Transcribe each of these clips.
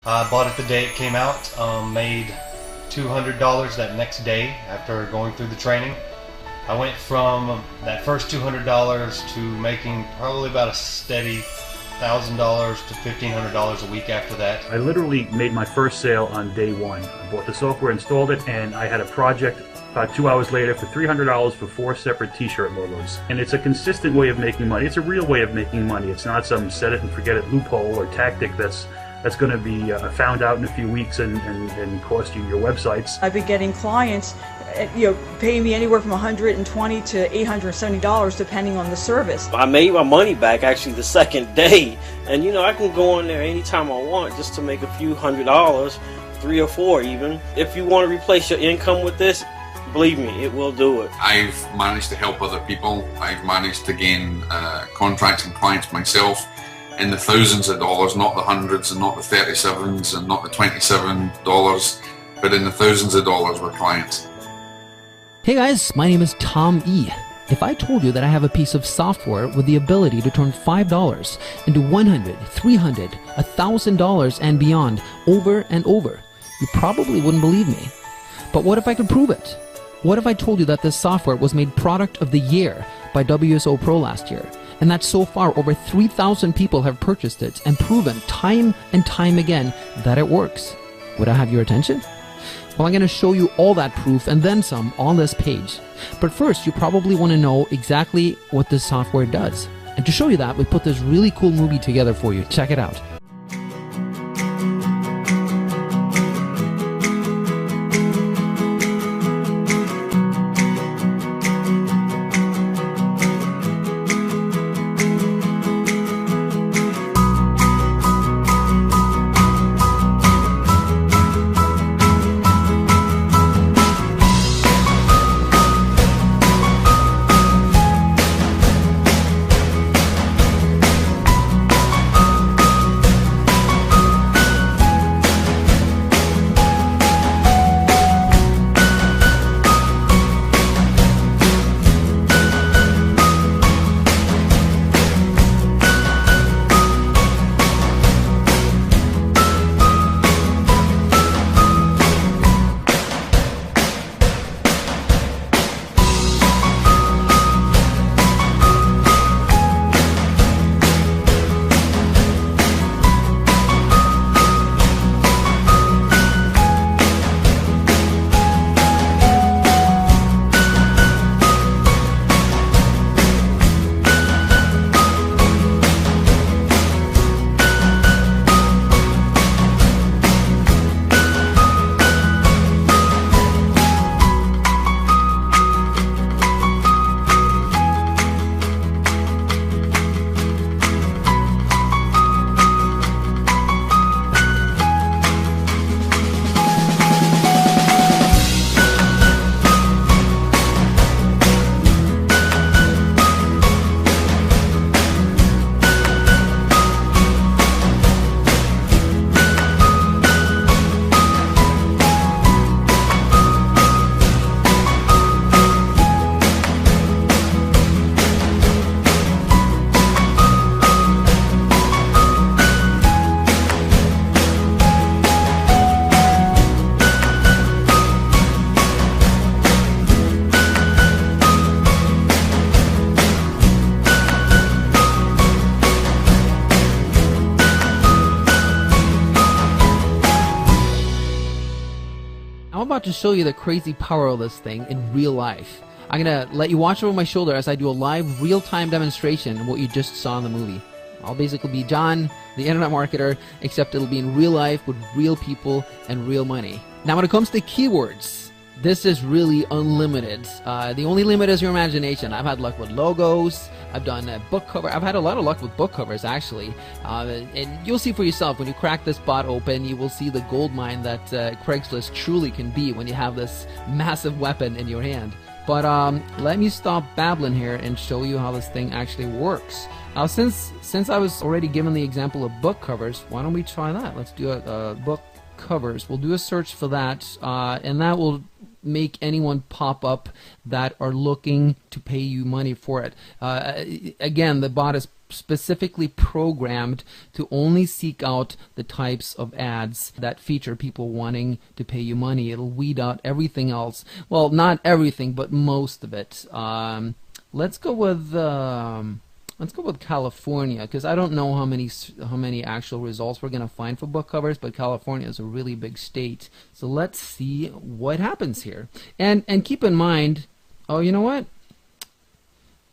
I bought it the day it came out, made $200 that next day after going through the training. I went from that first $200 to making probably about a steady $1,000 to $1,500 a week after that. I literally made my first sale on day one. I bought the software, installed it, and I had a project about 2 hours later for $300 for 4 separate t-shirt logos. And it's a consistent way of making money. It's a real way of making money. It's not some set it and forget it loophole or tactic that's going to be found out in a few weeks and cost you your websites. I've been getting clients, paying me anywhere from $120 to $870 depending on the service. I made my money back actually the second day, and I can go on there anytime I want just to make a few $100s, 3 or 4 even. If you want to replace your income with this, believe me, it will do it. I've managed to help other people. I've managed to gain contracts and clients myself in the thousands of dollars, not the hundreds and not the 37s and not the $27, but in the thousands of dollars with clients. Hey guys, my name is Tom E. If I told you that I have a piece of software with the ability to turn $5 into $100, $300, $1,000 and beyond over and over, you probably wouldn't believe me. But what if I could prove it? What if I told you that this software was made Product of the Year by WSO Pro last year, and that so far over 3,000 people have purchased it and proven time and time again that it works? Would I have your attention? Well, I'm going to show you all that proof and then some on this page. But first, you probably want to know exactly what this software does. And to show you that, we put this really cool movie together for you. Check it out. I'm about to show you the crazy power of this thing in real life. I'm going to let you watch over my shoulder as I do a live real-time demonstration of what you just saw in the movie. I'll basically be John, the internet marketer, except it'll be in real life with real people and real money. Now when it comes to keywords, this is really unlimited. The only limit is your imagination. I've had luck with logos. I've done a book cover. I've had a lot of luck with book covers, actually. And you'll see for yourself when you crack this bot open, you will see the gold mine that Craigslist truly can be when you have this massive weapon in your hand. But let me stop babbling here and show you how this thing actually works. Now, since I was already given the example of book covers, why don't we try that? Let's do a book covers. We'll do a search for that, and that will make anyone pop up that are looking to pay you money for it. Again, the bot is specifically programmed to only seek out the types of ads that feature people wanting to pay you money. It'll weed out everything else. Well, not everything, but most of it. Let's go with California, because I don't know how many actual results we're gonna find for book covers, but California is a really big state. So let's see what happens here. And keep in mind, oh, you know what?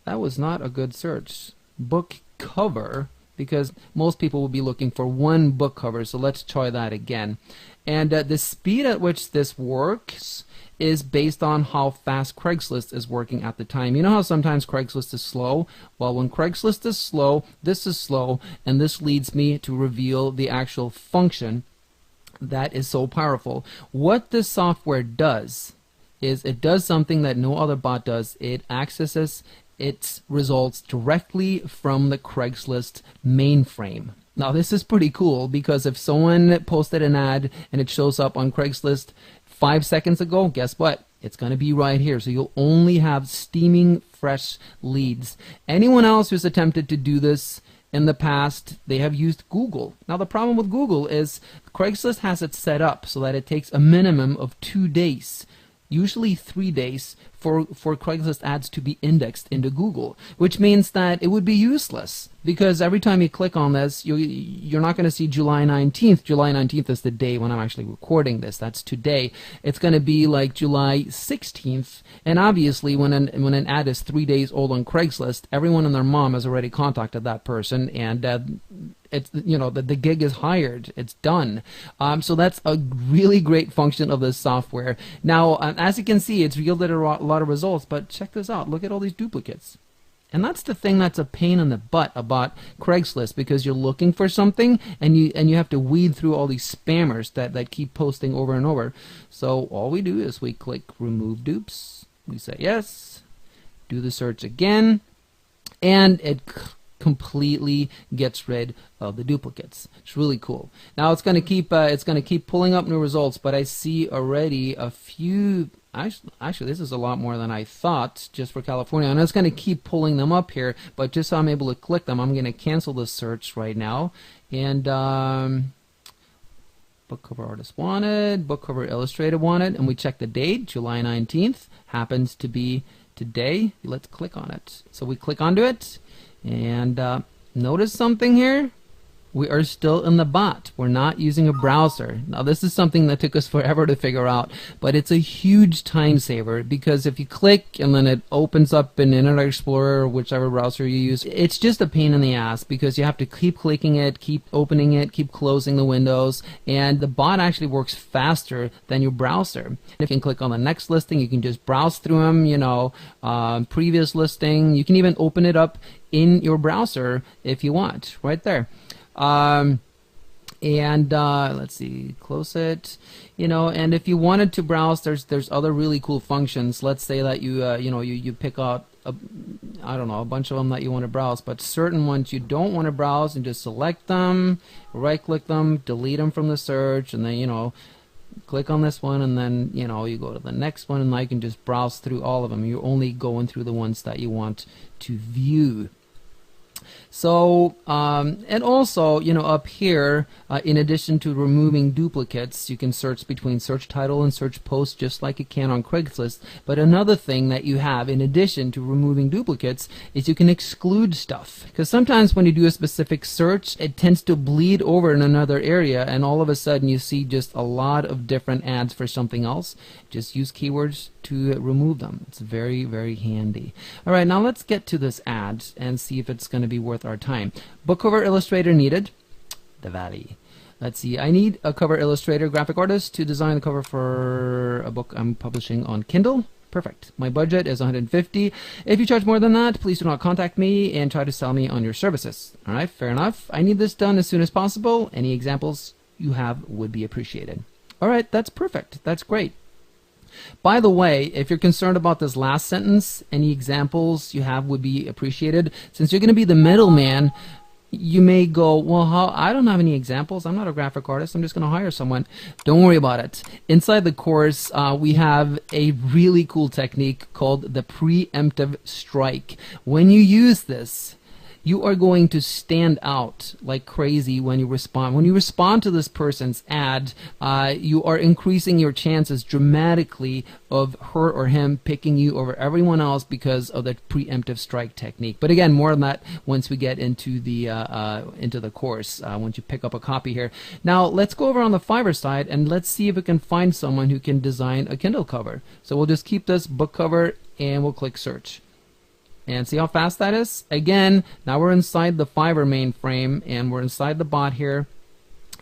That was not a good search. Book cover, because most people will be looking for one book cover, so let's try that again. And the speed at which this works is based on how fast Craigslist is working at the time. You know how sometimes Craigslist is slow? Well, when Craigslist is slow, this is slow, and this leads me to reveal the actual function that is so powerful. What this software does is it does something that no other bot does. It accesses its results directly from the Craigslist mainframe. Now this is pretty cool, because if someone posted an ad and it shows up on Craigslist 5 seconds ago, guess what? It's going to be right here. So you'll only have steaming fresh leads. Anyone else who's attempted to do this in the past, they have used Google. Now the problem with Google is Craigslist has it set up so that it takes a minimum of 2 days, usually 3 days, for Craigslist ads to be indexed into Google, which means that it would be useless, because every time you click on this, you're not going to see July 19th. July 19th is the day when I'm actually recording this. That's today. It's going to be like July 16th, and obviously when an ad is 3 days old on Craigslist, everyone and their mom has already contacted that person, and it's, you know, the gig is hired. It's done. So that's a really great function of this software. Now, as you can see, it's yielded a lot of results, but check this out. Look at all these duplicates. And that's the thing that's a pain in the butt about Craigslist, because you're looking for something and you have to weed through all these spammers that keep posting over and over. So all we do is we click remove dupes. We say yes, do the search again, and it completely gets rid of the duplicates. It's really cool. Now it's going to keep pulling up new results, but I see already a few. Actually, this is a lot more than I thought just for California, and it's going to keep pulling them up here. But just so I'm able to click them, I'm going to cancel the search right now. And book cover artist wanted, book cover illustrator wanted, and we check the date. July 19th happens to be today. Let's click on it. So we click onto it. And notice something here. We are still in the bot. We're not using a browser. Now this is something that took us forever to figure out, but it's a huge time saver, because if you click and then it opens up in Internet Explorer or whichever browser you use, it's just a pain in the ass, because you have to keep clicking it, keep opening it, keep closing the windows, and the bot actually works faster than your browser. If you can click on the next listing, you can just browse through them, you know, previous listing. You can even open it up in your browser if you want, right there. Let's see, close it, you know, and if you wanted to browse, there's other really cool functions. Let's say that you pick out I don't know, a bunch of them that you want to browse, but certain ones you don't want to browse, and just select them, right click them, delete them from the search, and then, you know, click on this one, and then, you know, you go to the next one, and now you can just browse through all of them. You're only going through the ones that you want to view. So, and also, you know, up here, in addition to removing duplicates, you can search between search title and search post just like you can on Craigslist. But another thing that you have, in addition to removing duplicates, is you can exclude stuff. Because sometimes when you do a specific search, it tends to bleed over in another area, and all of a sudden you see just a lot of different ads for something else. Just use keywords to remove them. It's very, very handy. All right, now let's get to this ad and see if it's going to be worth our time. Book cover illustrator needed. The Valley. Let's see. I need a cover illustrator, graphic artist to design the cover for a book I'm publishing on Kindle. Perfect. My budget is $150. If you charge more than that, please do not contact me and try to sell me on your services. All right, fair enough. I need this done as soon as possible. Any examples you have would be appreciated. All right, that's perfect. That's great. By the way, if you're concerned about this last sentence, any examples you have would be appreciated. Since you're going to be the middleman, you may go, well, I don't have any examples. I'm not a graphic artist. I'm just going to hire someone. Don't worry about it. Inside the course, we have a really cool technique called the preemptive strike. When you use this, you are going to stand out like crazy when you respond. When you respond to this person's ad, you are increasing your chances dramatically of her or him picking you over everyone else because of the preemptive strike technique. But again, more on that once we get into the course, once you pick up a copy here. Now let's go over on the Fiverr side and let's see if we can find someone who can design a Kindle cover. So we'll just keep this book cover and we'll click search. And see how fast that is? Again, now we're inside the Fiverr mainframe and we're inside the bot here.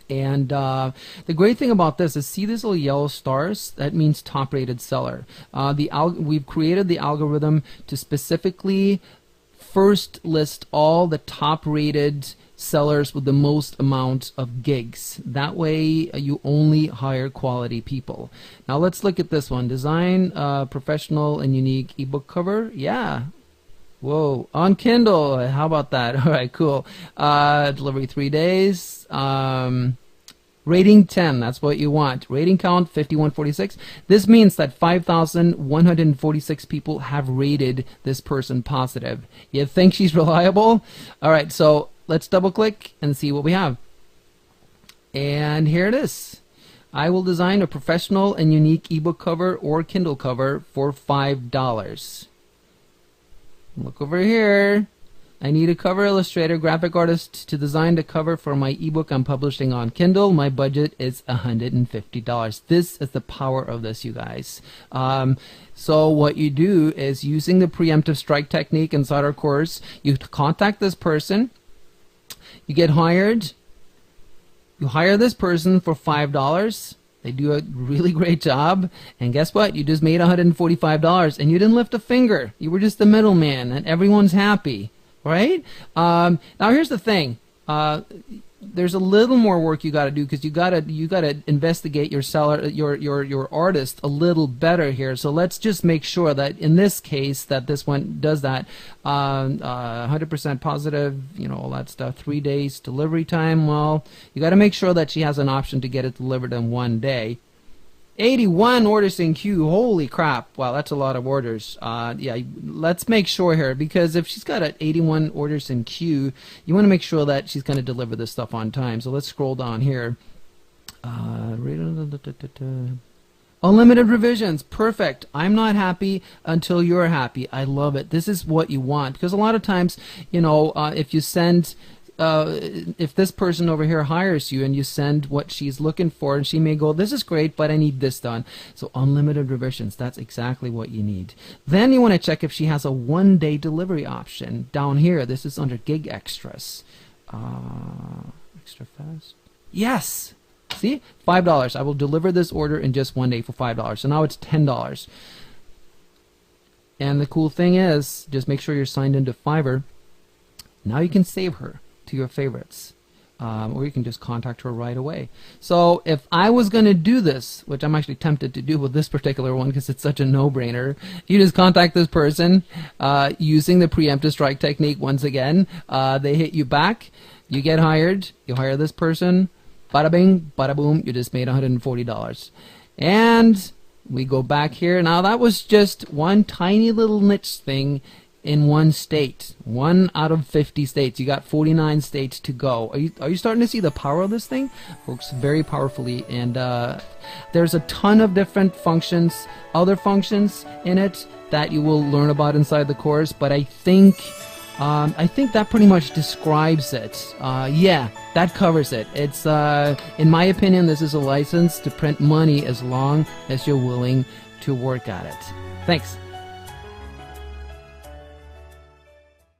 And the great thing about this is, see these little yellow stars? That means top rated seller. We've created the algorithm to specifically first list all the top rated sellers with the most amount of gigs. That way you only hire quality people. Now let's look at this one. Design professional and unique ebook cover. Yeah. Whoa, on Kindle. How about that? All right, cool. Delivery 3 days. Rating 10, that's what you want. Rating count 5146. This means that 5,146 people have rated this person positive. You think she's reliable? All right, so let's double click and see what we have. And here it is. I will design a professional and unique ebook cover or Kindle cover for $5. Look over here. I need a cover illustrator, graphic artist to design the cover for my ebook I'm publishing on Kindle. My budget is $150. This is the power of this, you guys. So what you do is, using the preemptive strike technique inside our course, you contact this person, you get hired, you hire this person for $5. They do a really great job, and guess what? You just made $145, and you didn't lift a finger. You were just the middleman, and everyone's happy, right? Now here's the thing. There's a little more work you got to do, because you got to investigate your seller, your artist a little better here. So let's just make sure that in this case that this one does that. 100% positive, you know, all that stuff. 3 days delivery time. Well, you got to make sure that she has an option to get it delivered in 1 day. 81 orders in queue. Holy crap. Wow, that's a lot of orders. Yeah, let's make sure here, because if she's got 81 orders in queue, you want to make sure that she's going to deliver this stuff on time. So let's scroll down here. Unlimited revisions. Perfect. I'm not happy until you're happy. I love it. This is what you want, because a lot of times, you know, if you send... if this person over here hires you and you send what she's looking for, and she may go, this is great, but I need this done. So unlimited revisions, that's exactly what you need. Then you want to check if she has a 1-day delivery option. Down here, this is under gig extras. Extra fast. Yes! See? $5. I will deliver this order in just 1 day for $5. So now it's $10. And the cool thing is, just make sure you're signed into Fiverr. Now you can save her to your favorites, or you can just contact her right away. So if I was going to do this, which I'm actually tempted to do with this particular one because it's such a no-brainer, you just contact this person using the preemptive strike technique once again. They hit you back, you get hired, you hire this person, bada bing, bada boom, you just made $140. And we go back here. Now that was just one tiny little niche thing in one state. 1 out of 50 states. You got 49 states to go. Are you starting to see the power of this thing? Works very powerfully, and there's a ton of different functions, other functions in it that you will learn about inside the course, but I think that pretty much describes it. Yeah, that covers it. It's in my opinion, this is a license to print money as long as you're willing to work at it. Thanks.